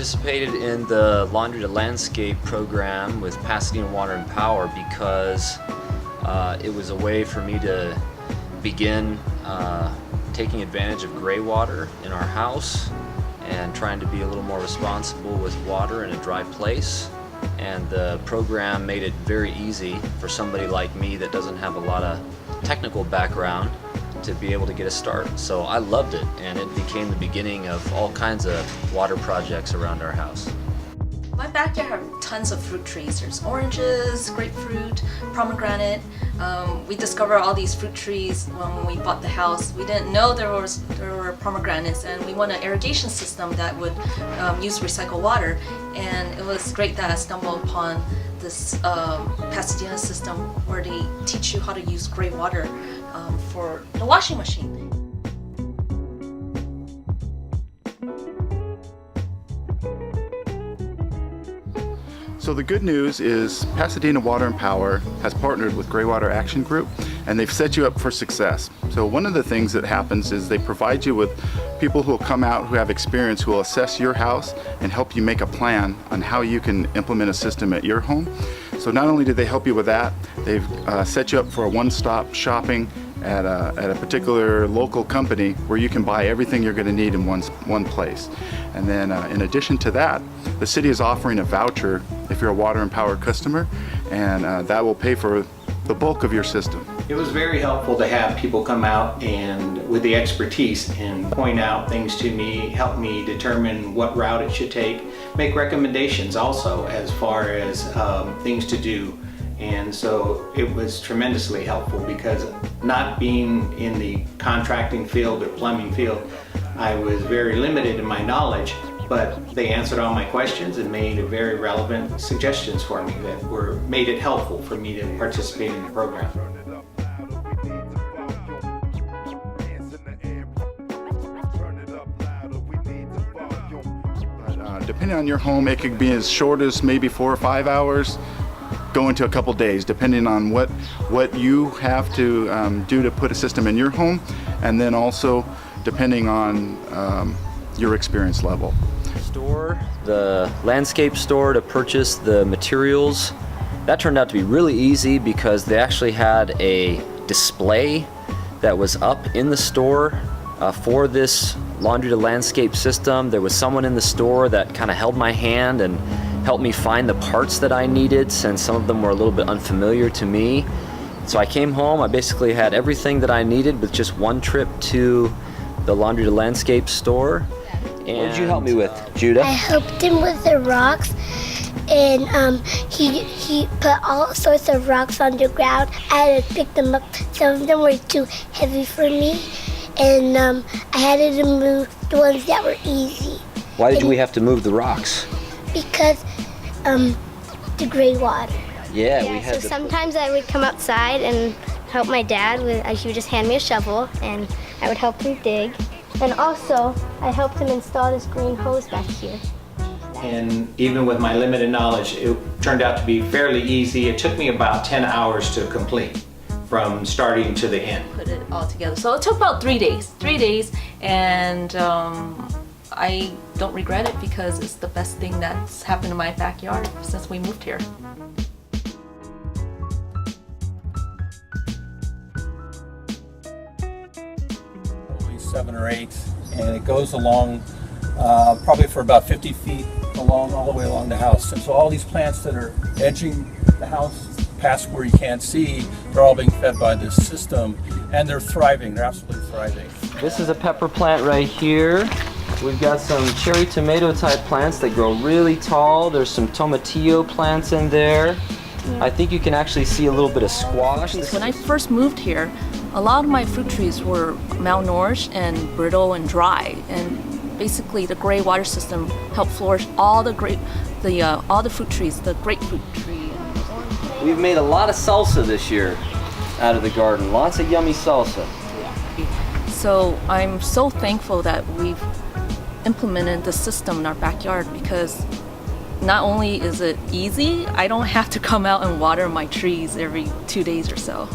participated in the Laundry to Landscape program with Pasadena Water and Power because it was a way for me to begin taking advantage of Greywater in our house and trying to be a little more responsible with water in a dry place. And the program made it very easy for somebody like me that doesn't have a lot of technical background to be able to get a start. So I loved it, and it became the beginning of all kinds of water projects around our house. My backyard have tons of fruit trees. There's oranges, grapefruit, pomegranate. We discovered all these fruit trees when we bought the house. We didn't know there were pomegranates, and we want an irrigation system that would use recycled water. And it was great that I stumbled upon this Pasadena system where they teach you how to use Greywater for the washing machine. So the good news is Pasadena Water and Power has partnered with Greywater Action Group, and they've set you up for success. So one of the things that happens is they provide you with people who will come out who have experience, who will assess your house and help you make a plan on how you can implement a system at your home. So not only do they help you with that, they've set you up for a one-stop shopping at a particular local company where you can buy everything you're going to need in one place. And then in addition to that, the city is offering a voucher if you're a Water and Power customer, and that will pay for the bulk of your system. It was very helpful to have people come out and with the expertise and point out things to me, help me determine what route it should take, make recommendations also as far as things to do. And so it was tremendously helpful because not being in the contracting field or plumbing field, I was very limited in my knowledge, but they answered all my questions and made very relevant suggestions for me that made it helpful for me to participate in the program. Depending on your home, it could be as short as maybe 4 or 5 hours, going to a couple days, depending on what you have to do to put a system in your home, and then also depending on your experience level. The landscape store to purchase the materials, that turned out to be really easy because they actually had a display that was up in the store for this laundry to landscape system. There was someone in the store that kind of held my hand and helped me find the parts that I needed, since some of them were a little bit unfamiliar to me. So I came home, I basically had everything that I needed with just one trip to the laundry to landscape store. And what did you help me with, Judah? I helped him with the rocks, and he put all sorts of rocks on the ground. I had to pick them up. Some of them were too heavy for me, and I had to move the ones that were easy. Why did we have to move the rocks? Because the Greywater. Yeah, we had so sometimes I would come outside and help my dad with, he would just hand me a shovel and I would help him dig. And also, I helped him install this green hose back here. And even with my limited knowledge, it turned out to be fairly easy. It took me about 10 hours to complete from starting to the end. Put it all together. So it took about 3 days. 3 days, and I don't regret it because it's the best thing that's happened in my backyard since we moved here. Probably 7 or 8, and it goes along probably for about 50 feet along, all the way along the house. And so all these plants that are edging the house past where you can't see, they're all being fed by this system, and they're thriving. They're absolutely thriving. This is a pepper plant right here. We've got some cherry tomato type plants that grow really tall. There's some tomatillo plants in there. I think you can actually see a little bit of squash. When I first moved here, a lot of my fruit trees were malnourished and brittle and dry, and basically the Greywater system helped flourish all the fruit trees, the grapefruit tree. We've made a lot of salsa this year out of the garden. Lots of yummy salsa. So I'm so thankful that we've implemented the system in our backyard, because not only is it easy, I don't have to come out and water my trees every 2 days or so.